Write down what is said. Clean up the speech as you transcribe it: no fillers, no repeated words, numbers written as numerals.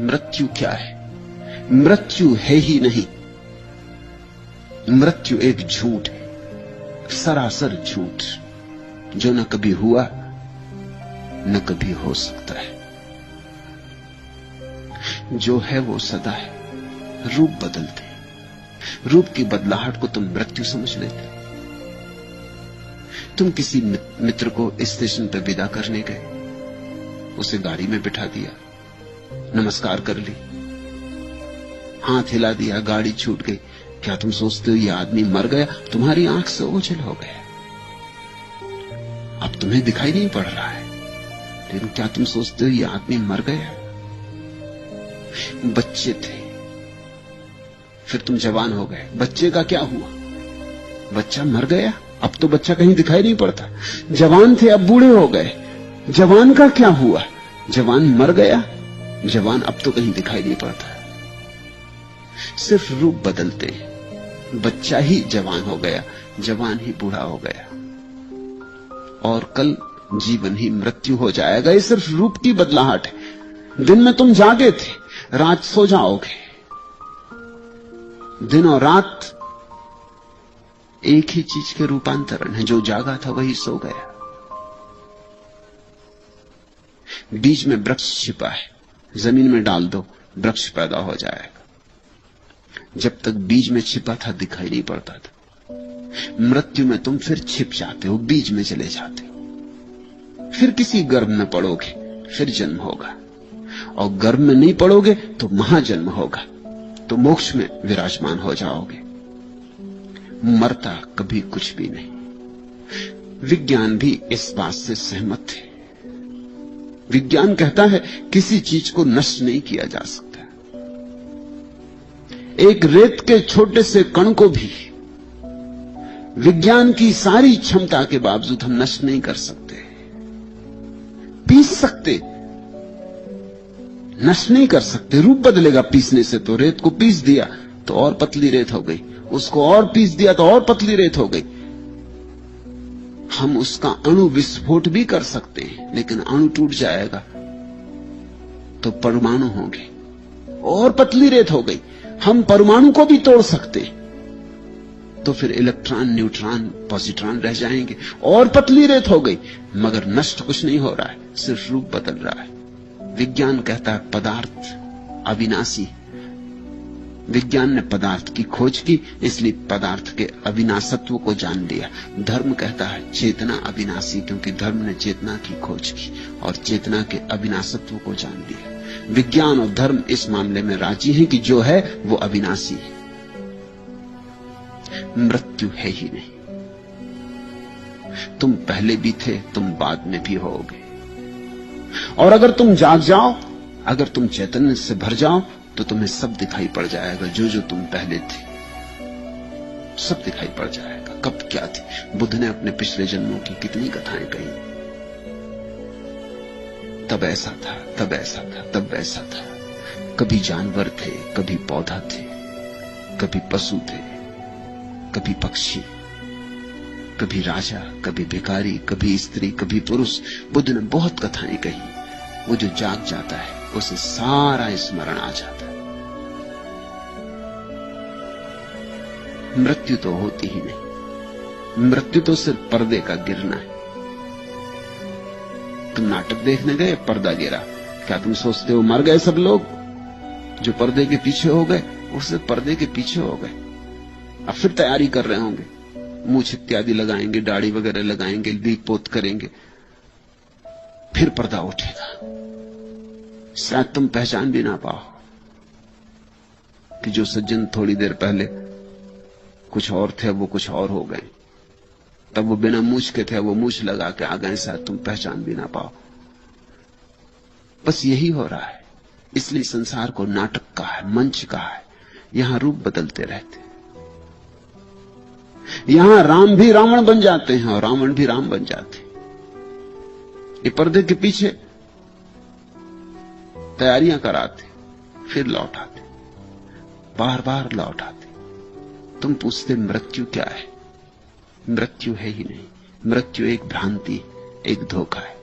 मृत्यु क्या है? मृत्यु है ही नहीं। मृत्यु एक झूठ है, सरासर झूठ, जो न कभी हुआ न कभी हो सकता है। जो है वो सदा है। रूप बदलते, रूप की बदलाहट को तुम मृत्यु समझ लेते। तुम किसी मित्र को स्टेशन पर विदा करने गए, उसे गाड़ी में बिठा दिया, नमस्कार कर ली, हाथ हिला दिया, गाड़ी छूट गई। क्या तुम सोचते हो ये आदमी मर गया? तुम्हारी आंख से ओझल हो गया, अब तुम्हें दिखाई नहीं पड़ रहा है, लेकिन क्या तुम सोचते हो ये आदमी मर गया? बच्चे थे, फिर तुम जवान हो गए, बच्चे का क्या हुआ? बच्चा मर गया, अब तो बच्चा कहीं दिखाई नहीं पड़ता। जवान थे, अब बूढ़े हो गए, जवान का क्या हुआ? जवान मर गया, जवान अब तो कहीं दिखाई नहीं पड़ता। सिर्फ रूप बदलते, बच्चा ही जवान हो गया, जवान ही बूढ़ा हो गया, और कल जीवन ही मृत्यु हो जाएगा। ये सिर्फ रूप की बदलाहट है। दिन में तुम जागे थे, रात सो जाओगे। दिन और रात एक ही चीज के रूपांतरण है, जो जागा था वही सो गया। बीज में वृक्ष छिपा है, जमीन में डाल दो, वृक्ष पैदा हो जाएगा। जब तक बीज में छिपा था दिखाई नहीं पड़ता था। मृत्यु में तुम फिर छिप जाते हो, बीज में चले जाते हो, फिर किसी गर्भ में पड़ोगे, फिर जन्म होगा, और गर्भ में नहीं पड़ोगे तो महाजन्म होगा, तो मोक्ष में विराजमान हो जाओगे। मरता कभी कुछ भी नहीं। विज्ञान भी इस बात से सहमत है। विज्ञान कहता है किसी चीज को नष्ट नहीं किया जा सकता। एक रेत के छोटे से कण को भी विज्ञान की सारी क्षमता के बावजूद हम नष्ट नहीं कर सकते। पीस सकते, नष्ट नहीं कर सकते। रूप बदलेगा पीसने से। तो रेत को पीस दिया तो और पतली रेत हो गई, उसको और पीस दिया तो और पतली रेत हो गई। हम उसका अणु विस्फोट भी कर सकते हैं, लेकिन अणु टूट जाएगा तो परमाणु होंगे, और पतली रेत हो गई। हम परमाणु को भी तोड़ सकते, तो फिर इलेक्ट्रॉन, न्यूट्रॉन, पॉजिट्रॉन रह जाएंगे, और पतली रेत हो गई। मगर नष्ट कुछ नहीं हो रहा है, सिर्फ रूप बदल रहा है। विज्ञान कहता है पदार्थ अविनाशी। विज्ञान ने पदार्थ की खोज की, इसलिए पदार्थ के अविनाशत्व को जान लिया। धर्म कहता है चेतना अविनाशी, क्योंकि धर्म ने चेतना की खोज की और चेतना के अविनाशत्व को जान लिया। विज्ञान और धर्म इस मामले में राजी हैं कि जो है वो अविनाशी है। मृत्यु है ही नहीं। तुम पहले भी थे, तुम बाद में भी होगे। और अगर तुम जाग जाओ, अगर तुम चैतन्य से भर जाओ, तो तुम्हें सब दिखाई पड़ जाएगा। जो जो तुम पहले थे सब दिखाई पड़ जाएगा। कब क्या थी? बुद्ध ने अपने पिछले जन्मों की कितनी कथाएं कही। तब ऐसा था, तब ऐसा था, तब वैसा था। कभी जानवर थे, कभी पौधा थे, कभी पशु थे, कभी पक्षी, कभी राजा, कभी भिखारी, कभी स्त्री, कभी पुरुष। बुद्ध ने बहुत कथाएं कही। वो जो जाग जाता है उसे सारा स्मरण आ जाता है। मृत्यु तो होती ही नहीं। मृत्यु तो सिर्फ पर्दे का गिरना है। तुम नाटक देखने गए, पर्दा गिरा, क्या तुम सोचते हो मर गए सब लोग? जो पर्दे के पीछे हो गए वो सिर्फ पर्दे के पीछे हो गए। अब फिर तैयारी कर रहे होंगे, मूछ इत्यादि लगाएंगे, दाढ़ी वगैरह लगाएंगे, लीप पोत करेंगे, फिर पर्दा उठेगा। शायद तुम पहचान भी ना पाओ कि जो सज्जन थोड़ी देर पहले कुछ और थे वो कुछ और हो गए। तब वो बिना मूछ के थे, वो मूछ लगा के आ गए, शायद तुम पहचान भी ना पाओ। बस यही हो रहा है। इसलिए संसार को नाटक कहा है, मंच कहा है। यहां रूप बदलते रहते, यहां राम भी रावण बन जाते हैं और रावण भी राम बन जाते हैं। ये पर्दे के पीछे तैयारियां कराते, फिर लौट आते, बार बार लौट आते। तुम पूछते मृत्यु क्या है? मृत्यु है ही नहीं। मृत्यु एक भ्रांति, एक धोखा है।